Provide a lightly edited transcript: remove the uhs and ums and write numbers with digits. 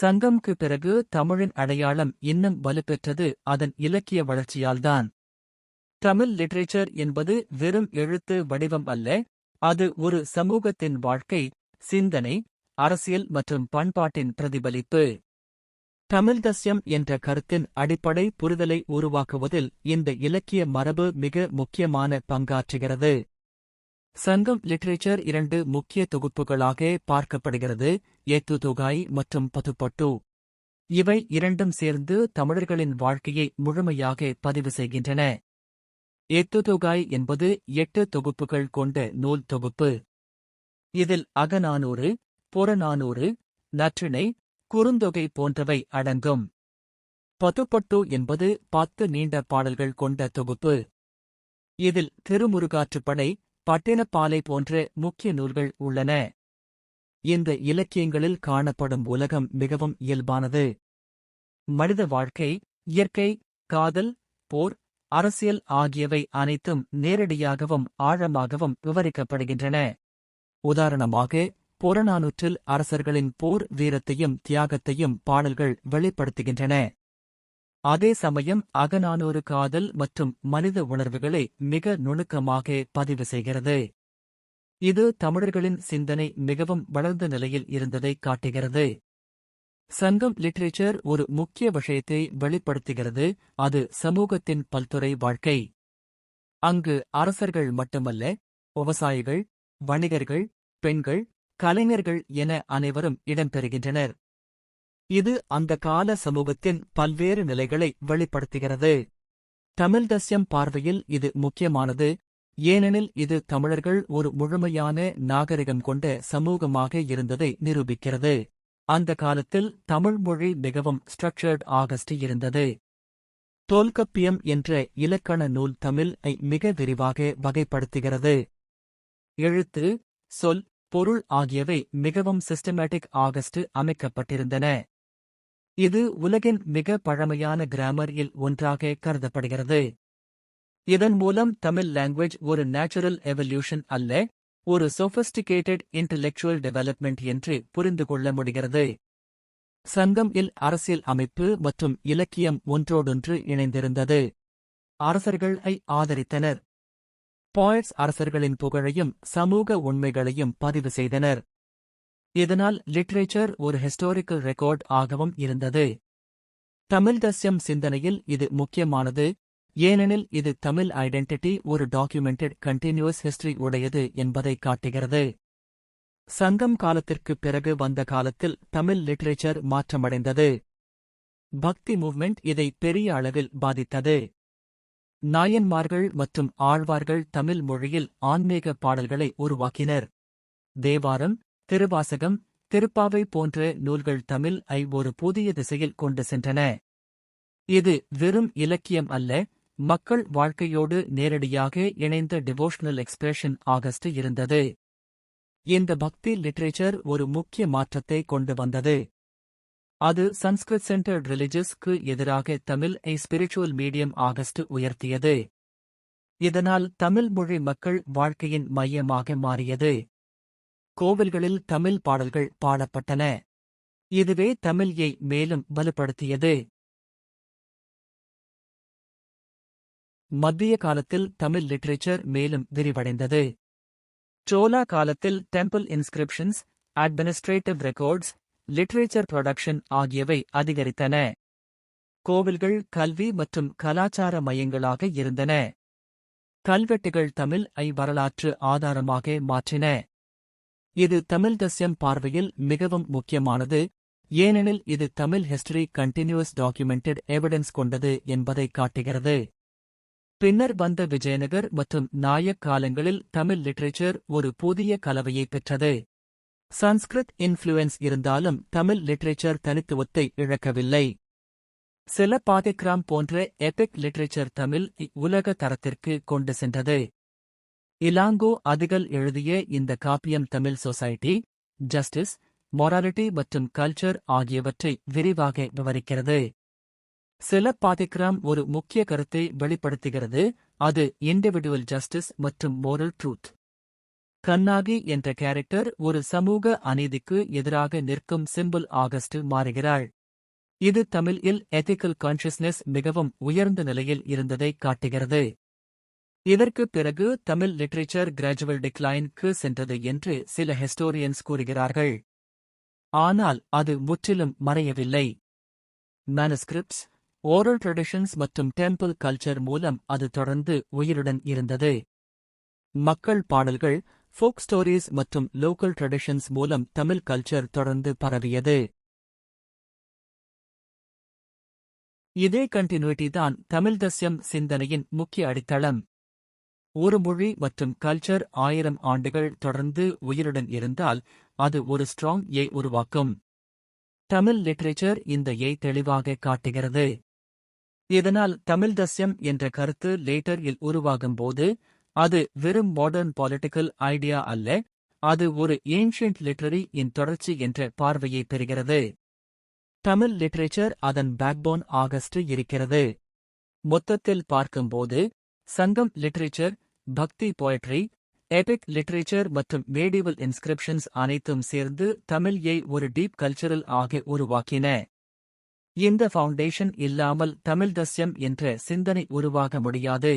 சங்கம்க்கு பிறகு தமிழின் அடையாளம் இன்னும் வலுப்பெற்றது அதன் இலக்கிய வளர்ச்சியால்தான். தமிழ் லிட்ரேச்சர் என்பது வெறும் எழுத்து வடிவம் அல்ல, அது ஒரு சமூகத்தின் வாழ்க்கை, சிந்தனை, அரசியல் மற்றும் பண்பாட்டின் பிரதிபலிப்பு. தமிழ்தஸ்யம் என்ற கருத்தின் அடிப்படை புரிதலை உருவாக்குவதில் இந்த இலக்கிய மரபு மிக முக்கியமான பங்காற்றுகிறது. சங்கம் லிட்ரேச்சர் இரண்டு முக்கிய தொகுப்புகளாக பார்க்கப்படுகிறது, ஏத்துதொகாய் மற்றும் பதுப்பட்டு. இவை இரண்டும் சேர்ந்து தமிழர்களின் வாழ்க்கையை முழுமையாக பதிவு செய்கின்றன. ஏத்துதொகாய் என்பது 8 தொகுப்புகள் கொண்ட நூல் தொகுப்பு. இதில் அகநானூறு, புறநானூறு, நற்றிணை, குறுந்தொகை போன்றவை அடங்கும். பதுப்பட்டு என்பது 10 நீண்ட பாடல்கள் கொண்ட தொகுப்பு. இதில் திருமுருகாற்றுப்படை, பட்டினப்பாலை போன்ற முக்கிய நூல்கள் உள்ளன. இந்த இலக்கியங்களில் காணப்படும் உலகம் மிகவும் இயல்பானது. மனித வாழ்க்கை, இயற்கை, காதல், போர், அரசியல் ஆகியவை அனைத்தும் நேரடியாகவும் ஆழமாகவும் விவரிக்கப்படுகின்றன. உதாரணமாக, புறநானூற்றில் அரசர்களின் போர் வீரத்தையும் தியாகத்தையும் பாடல்கள் வெளிப்படுத்துகின்றன. அதே சமயம் அகநானூறு காதல் மற்றும் மனித உணர்வுகளை மிக நுணுக்கமாக பதிவு செய்கிறது. இது தமிழர்களின் சிந்தனை மிகவும் வளர்ந்த நிலையில் இருந்ததை காட்டுகிறது. சங்கம் லிட்ரேச்சர் ஒரு முக்கிய விஷயத்தை வெளிப்படுத்துகிறது, அது சமூகத்தின் பல்துறை வாழ்க்கை. அங்கு அரசர்கள் மட்டுமல்ல, விவசாயிகள், வணிகர்கள், பெண்கள், கலைஞர்கள் என அனைவரும் இடம்பெறுகின்றனர். இது அந்த கால சமூகத்தின் பல்வேறு நிலைகளை வெளிப்படுத்துகிறது. தமிழ்தஸ்யம் பார்வையில் இது முக்கியமானது, ஏனெனில் இது தமிழர்கள் ஒரு முழுமையான நாகரிகம் கொண்ட சமூகமாக இருந்ததை நிரூபிக்கிறது. அந்த காலத்தில் தமிழ் மொழி மிகவும் ஸ்ட்ரக்சர்ட் ஆகஸ்ட் இருந்தது. தொல்காப்பியம் என்ற இலக்கண நூல் தமிழை மிக விரிவாக வகைப்படுத்துகிறது. எழுத்து, சொல், பொருள் ஆகியவை மிகவும் சிஸ்டமேட்டிக் ஆகஸ்ட் அமைக்கப்பட்டிருந்தன. இது உலகின் மிக பழமையான கிராமரில் ஒன்றாக கருதப்படுகிறது. இதன் மூலம் தமிழ் லாங்குவேஜ் ஒரு நேச்சுரல் எவல்யூஷன் அல்ல, ஒரு சொஃபிஸ்டிகேட்டட் இன்டெலெக்சுவல் டெவலப்மெண்ட் என்று புரிந்து கொள்ள முடிகிறது. சங்கம் இல் அரசியல் அமைப்பு மற்றும் இலக்கியம் ஒன்றோடொன்று இணைந்திருந்தது. அரசர்களை ஆதரித்தனர். பாய்ட்ஸ் அரசர்களின் புகழையும் சமூக உண்மைகளையும் பதிவு செய்தனர். இதனால் லிட்ரேச்சர் ஒரு ஹிஸ்டாரிக்கல் ரெக்கார்ட் ஆகவும் இருந்தது. தமிழ்தஸ்யம் சிந்தனையில் இது முக்கியமானது, ஏனெனில் இது தமிழ் ஐடென்டிட்டி ஒரு டாக்குமெண்டட் கண்டினியூஸ் ஹிஸ்டரி உடையது என்பதை காட்டுகிறது. சங்கம் காலத்திற்குப் பிறகு வந்த காலத்தில் தமிழ் லிட்ரேச்சர் மாற்றமடைந்தது. பக்தி மூவ்மெண்ட் இதை பெரிய அளவில் பாதித்தது. நாயன்மார்கள் மற்றும் ஆழ்வார்கள் தமிழ் மொழியில் ஆன்மீக பாடல்களை உருவாக்கினர். தேவாரம், திருவாசகம், திருப்பாவை போன்ற நூல்கள் தமிழை ஒரு புதிய திசையில் கொண்டு சென்றன. இது வெறும் இலக்கியம் அல்ல, மக்கள் வாழ்க்கையோடு நேரடியாக இணைந்த டிவோஷனல் எக்ஸ்பிரஷன் ஆகஸ்ட் இருந்தது. இந்த பக்தி லிட்ரேச்சர் ஒரு முக்கிய மாற்றத்தை கொண்டு வந்தது. அது சன்ஸ்கிரிட் சென்டர்ட் ரிலிஜியஸ்க்கு எதிராக தமிழை ஸ்பிரிச்சுவல் மீடியம் ஆகஸ்ட் உயர்த்தியது. இதனால் தமிழ் மொழி மக்கள் வாழ்க்கையின் மையமாக மாறியது. கோவில்களில் தமிழ் பாடல்கள் பாடப்பட்டன. இதுவே தமிழை மேலும் வலுப்படுத்தியது. மத்திய காலத்தில் தமிழ் லிட்ரேச்சர் மேலும் விரிவடைந்தது. சோலா காலத்தில் temple inscriptions, administrative records, literature production ஆகியவை அதிகரித்தன. கோவில்கள் கல்வி மற்றும் கலாச்சார மையங்களாக இருந்தன. கல்வெட்டுகள் தமிழை வரலாற்று ஆதாரமாக மாற்றின. இது தமிழ்தஸ்யம் பார்வையில் மிகவும் முக்கியமானது, ஏனெனில் இது Tamil history continuous documented evidence கொண்டது என்பதை காட்டுகிறது. பின்னர் வந்த விஜயநகர் மற்றும் நாயக் காலங்களில் தமிழ் லிட்ரேச்சர் ஒரு புதிய கலவையை பெற்றது. சன்ஸ்கிரிட் இன்ஃப்ளூயன்ஸ் இருந்தாலும் தமிழ் லிட்ரேச்சர் தனித்துவத்தை இழக்கவில்லை. சிலப்பதிகாரம் போன்ற எபிக் லிட்ரேச்சர் தமிழ் உலக தரத்திற்கு கொண்டு சென்றது. இலாங்கோ அதிகல் எழுதிய இந்த காப்பியம் தமிழ் சொசைட்டி, ஜஸ்டிஸ், மொராலிட்டி மற்றும் கல்ச்சர் ஆகியவற்றை விரிவாக விவரிக்கிறது. சிலப்பதிகாரம் ஒரு முக்கிய கருத்தை வெளிப்படுத்துகிறது, அது இண்டிவிடுவல் ஜஸ்டிஸ் மற்றும் மோரல் ட்ரூத். கண்ணாகி என்ற கேரக்டர் ஒரு சமூக அநீதிக்கு எதிராக நிற்கும் சிம்பிள் ஆகஸ்ட் மாறுகிறாள். இது தமிழில் எத்திக்கல் கான்ஷியஸ்னஸ் மிகவும் உயர்ந்த நிலையில் இருந்ததை காட்டுகிறது. இதற்குப் பிறகு தமிழ் லிட்ரேச்சர் கிராஜுவல் டிக்ளைனுக்கு சென்றது என்று சில ஹிஸ்டோரியன்ஸ் கூறுகிறார்கள். ஆனால் அது முற்றிலும் மறையவில்லை. மேனுஸ்கிரிப்ட்ஸ், ஓரல் ட்ரெடிஷன்ஸ் மற்றும் டெம்பிள் கல்ச்சர் மூலம் அது தொடர்ந்து உயிருடன் இருந்தது. மக்கள் பாடல்கள், ஃபோக் ஸ்டோரிஸ் மற்றும் லோக்கல் ட்ரெடிஷன்ஸ் மூலம் தமிழ் கல்ச்சர் தொடர்ந்து பரவியது. இதே கண்டினியூட்டி தான் தமிழ்தஸ்யம் சிந்தனையின் முக்கிய அடித்தளம். ஒரு மொழி மற்றும் கல்ச்சர் 1000 ஆண்டுகள் தொடர்ந்து உயிருடன் இருந்தால் அது ஒரு ஸ்ட்ராங் ஏ உருவாக்கும். தமிழ் லிட்ரேச்சர் இந்த ஏ தெளிவாக காட்டுகிறது. இதனால் தமிழ்தஸ்யம் என்ற கருத்து லேட்டர் இல் உருவாகும்போது அது வெறும் மாடர்ன் பொலிட்டிக்கல் ஐடியா அல்ல, அது ஒரு ஏன்ஷியன்ட் லிட்ரரி இன் தொடர்ச்சி என்ற பார்வையை பெறுகிறது. தமிழ் லிட்ரேச்சர் அதன் பேக்போன் ஆகஸ்ட் இருக்கிறது. மொத்தத்தில் பார்க்கும்போது சங்கம் லிட்ரேச்சர், பக்தி போயட்ரி, எபிக் லிட்ரேச்சர் மற்றும் மேடிவல் இன்ஸ்கிரிப்ஷன்ஸ் அனைத்தும் சேர்ந்து தமிழை ஒரு டீப் கல்ச்சரல் ஆக உருவாக்கின. இந்த ஃபவுண்டேஷன் இல்லாமல் தமிழ்தஸ்யம் என்ற சிந்தனை உருவாக முடியாது.